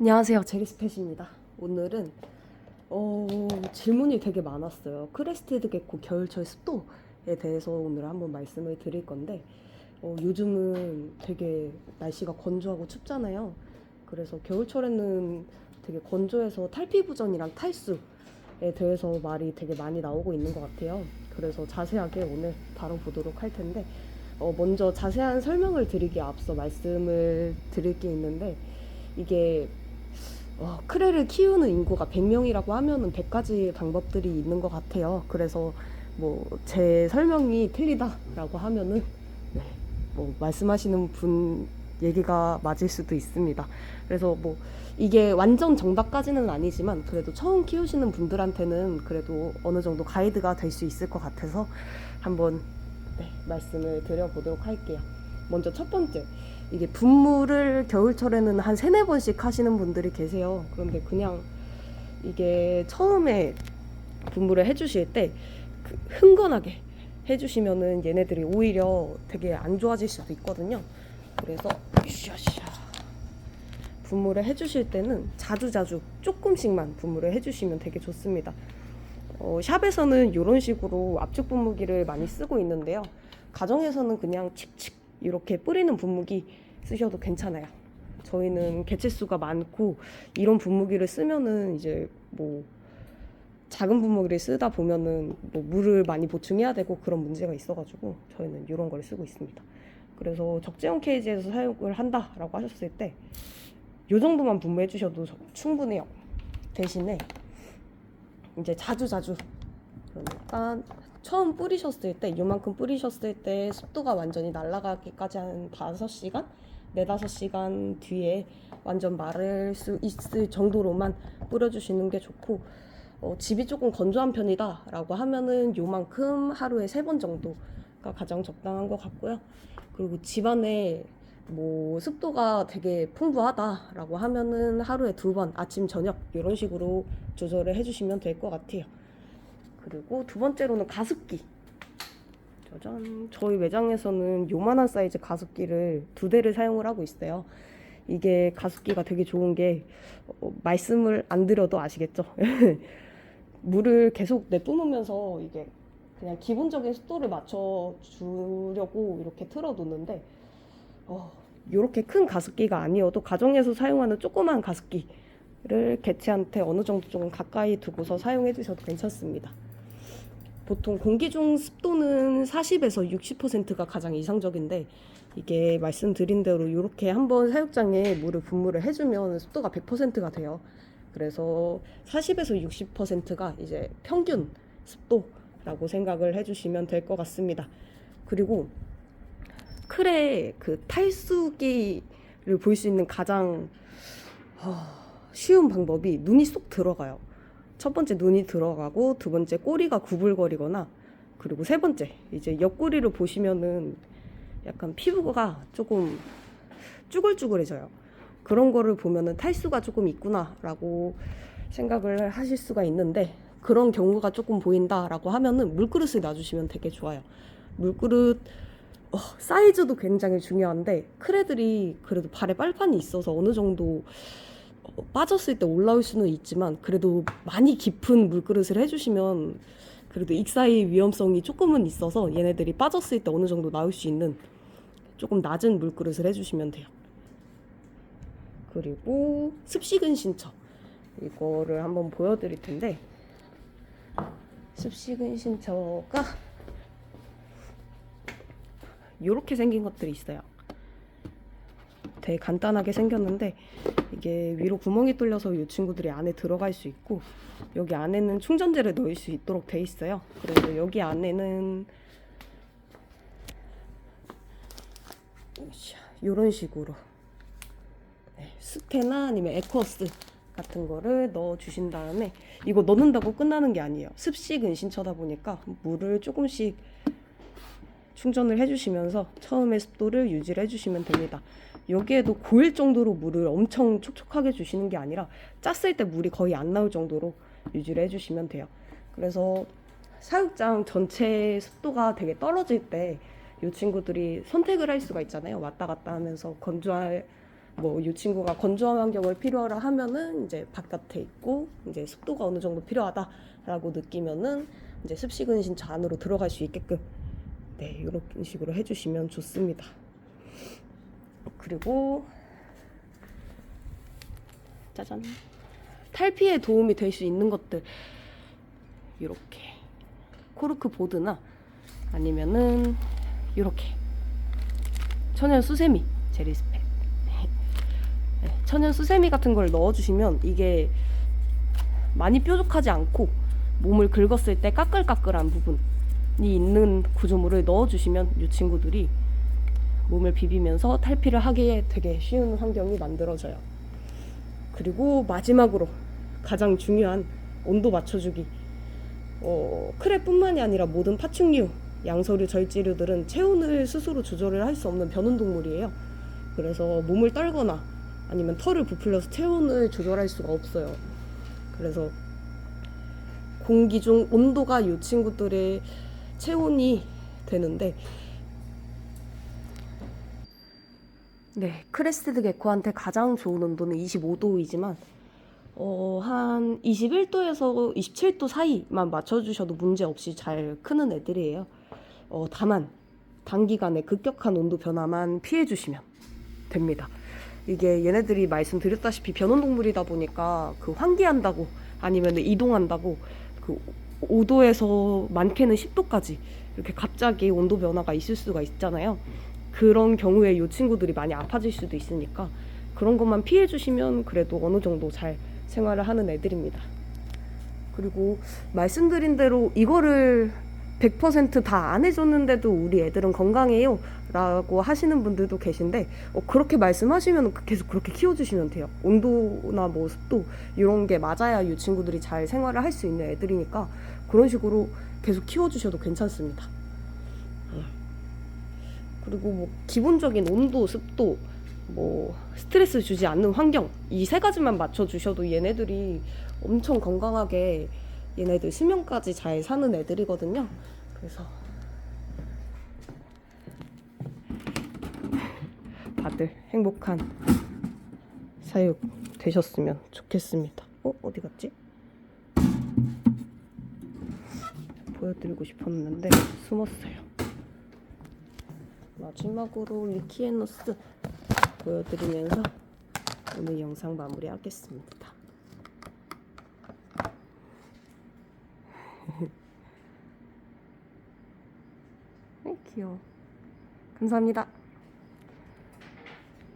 안녕하세요, 제리스펫입니다. 오늘은 질문이 되게 많았어요. 크레스티드 게코 겨울철 습도에 대해서 오늘 한번 말씀을 드릴 건데, 요즘은 되게 날씨가 건조하고 춥잖아요. 그래서 겨울철에는 되게 건조해서 탈피부전이랑 탈수에 대해서 말이 되게 많이 나오고 있는 것 같아요. 그래서 자세하게 오늘 다뤄보도록 할 텐데, 먼저 자세한 설명을 드리기에 앞서 말씀을 드릴 게 있는데, 이게 크레를 키우는 인구가 100명이라고 하면은 100가지 방법들이 있는 것 같아요. 그래서 뭐 제 설명이 틀리다라고 하면은 네, 뭐 말씀하시는 분 얘기가 맞을 수도 있습니다. 그래서 뭐 이게 완전 정답까지는 아니지만 그래도 처음 키우시는 분들한테는 그래도 어느 정도 가이드가 될 수 있을 것 같아서 한번 말씀을 드려보도록 할게요. 먼저 첫 번째, 이게 분무를 겨울철에는 한 3-4번씩 하시는 분들이 계세요. 그런데 그냥 이게 처음에 분무를 해주실 때 흥건하게 해주시면은 얘네들이 오히려 되게 안 좋아질 수도 있거든요. 그래서 샤샤 분무를 해주실 때는 자주자주 조금씩만 분무를 해주시면 되게 좋습니다. 샵에서는 이런 식으로 압축 분무기를 많이 쓰고 있는데요. 가정에서는 그냥 칙칙 이렇게 뿌리는 분무기 쓰셔도 괜찮아요. 저희는 개체수가 많고 이런 분무기를 쓰면은 이제 뭐 작은 분무기를 쓰다 보면은 뭐 물을 많이 보충해야 되고 그런 문제가 있어가지고 저희는 이런 걸 쓰고 있습니다. 그래서 적재형 케이지에서 사용을 한다라고 하셨을 때 이 정도만 분무해 주셔도 충분해요. 대신에 이제 자주자주, 그러니까 처음 뿌리셨을 때 요만큼 뿌리셨을 때 습도가 완전히 날아가기까지 한 5시간? 4-5시간 뒤에 완전 마를 수 있을 정도로만 뿌려주시는 게 좋고, 집이 조금 건조한 편이다 라고 하면은 요만큼 하루에 3번 정도가 가장 적당한 것 같고요. 그리고 집안에 뭐 습도가 되게 풍부하다 라고 하면은 하루에 2번 아침 저녁 이런 식으로 조절을 해주시면 될 것 같아요. 그리고 두 번째로는 가습기. 짜잔. 저희 매장에서는 요만한 사이즈 가습기를 2대를 사용을 하고 있어요. 이게 가습기가 되게 좋은 게 말씀을 안 드려도 아시겠죠? 물을 계속 내뿜으면서 이게 그냥 기본적인 습도를 맞춰 주려고 이렇게 틀어 놓는데, 이렇게 큰 가습기가 아니어도 가정에서 사용하는 조그만 가습기를 개체한테 어느 정도 좀 가까이 두고서 사용해 주셔도 괜찮습니다. 보통 공기 중 습도는 40에서 60%가 가장 이상적인데, 이게 말씀드린 대로 이렇게 한번 사육장에 물을 분무를 해주면 습도가 100%가 돼요. 그래서 40에서 60%가 이제 평균 습도라고 생각을 해주시면 될 것 같습니다. 그리고 클의 그 탈수기를 볼 수 있는 가장 쉬운 방법이 눈이 쏙 들어가요. 첫 번째 눈이 들어가고, 두 번째 꼬리가 구불거리거나, 그리고 세 번째 이제 옆구리를 보시면은 약간 피부가 조금 쭈글쭈글해져요. 그런 거를 보면은 탈수가 조금 있구나라고 생각을 하실 수가 있는데, 그런 경우가 조금 보인다라고 하면은 물그릇을 놔주시면 되게 좋아요. 물그릇 사이즈도 굉장히 중요한데, 크레들이 그래도 발에 빨판이 있어서 어느 정도 빠졌을 때 올라올 수는 있지만 그래도 많이 깊은 물그릇을 해주시면 그래도 익사의 위험성이 조금은 있어서 얘네들이 빠졌을 때 어느 정도 나올 수 있는 조금 낮은 물그릇을 해주시면 돼요. 그리고 습식은 신처, 이거를 한번 보여드릴 텐데, 습식은 신처가 이렇게 생긴 것들이 있어요. 되게 간단하게 생겼는데 이게 위로 구멍이 뚫려서 이 친구들이 안에 들어갈 수 있고, 여기 안에는 충전재를 넣을 수 있도록 돼 있어요. 그래서 여기 안에는 이런 식으로 스테나 아니면 에코스 같은 거를 넣어 주신 다음에, 이거 넣는다고 끝나는 게 아니에요. 습식은 신처다 보니까 물을 조금씩 충전을 해주시면서 처음에 습도를 유지를 해주시면 됩니다. 여기에도 고일 정도로 물을 엄청 촉촉하게 주시는 게 아니라 짰을 때 물이 거의 안 나올 정도로 유지를 해주시면 돼요. 그래서 사육장 전체 습도가 되게 떨어질 때 이 친구들이 선택을 할 수가 있잖아요. 왔다 갔다 하면서 건조할 뭐 이 친구가 건조한 환경을 필요하라 하면은 이제 바깥에 있고 이제 습도가 어느 정도 필요하다라고 느끼면은 이제 습식은신 저 안으로 들어갈 수 있게끔 네 이런 식으로 해주시면 좋습니다. 그리고 짜잔 탈피에 도움이 될 수 있는 것들 이렇게 코르크 보드나 아니면은 이렇게 천연 수세미 제리스펙 네, 천연 수세미 같은 걸 넣어주시면 이게 많이 뾰족하지 않고 몸을 긁었을 때 까끌까끌한 부분이 있는 구조물을 넣어주시면 이 친구들이 몸을 비비면서 탈피를 하기에 되게 쉬운 환경이 만들어져요. 그리고 마지막으로 가장 중요한 온도 맞춰주기. 크랩뿐만이 아니라 모든 파충류, 양서류, 절지류들은 체온을 스스로 조절을 할 수 없는 변온동물이에요. 그래서 몸을 떨거나 아니면 털을 부풀려서 체온을 조절할 수가 없어요. 그래서 공기 중 온도가 이 친구들의 체온이 되는데 네, 크레스티드 게코한테 가장 좋은 온도는 25도이지만 한 21도에서 27도 사이만 맞춰주셔도 문제없이 잘 크는 애들이에요. 다만 단기간에 급격한 온도 변화만 피해주시면 됩니다. 이게 얘네들이 말씀드렸다시피 변온동물이다 보니까 그 환기한다고 아니면 이동한다고 그 5도에서 많게는 10도까지 이렇게 갑자기 온도 변화가 있을 수가 있잖아요. 그런 경우에 이 친구들이 많이 아파질 수도 있으니까 그런 것만 피해 주시면 그래도 어느 정도 잘 생활을 하는 애들입니다. 그리고 말씀드린 대로 이거를 100% 다 안 해줬는데도 우리 애들은 건강해요 라고 하시는 분들도 계신데 그렇게 말씀하시면 계속 그렇게 키워주시면 돼요. 온도나 뭐 습도 이런 게 맞아야 이 친구들이 잘 생활을 할 수 있는 애들이니까 그런 식으로 계속 키워주셔도 괜찮습니다. 그리고 뭐 기본적인 온도, 습도, 뭐 스트레스 주지 않는 환경 이 세 가지만 맞춰주셔도 얘네들이 엄청 건강하게 얘네들 수명까지 잘 사는 애들이거든요. 그래서 다들 행복한 사육 되셨으면 좋겠습니다. 어디 갔지? 보여드리고 싶었는데 숨었어요. 마지막으로 리키에노스 보여드리면서 오늘 영상 마무리하겠습니다. 귀여워. 감사합니다.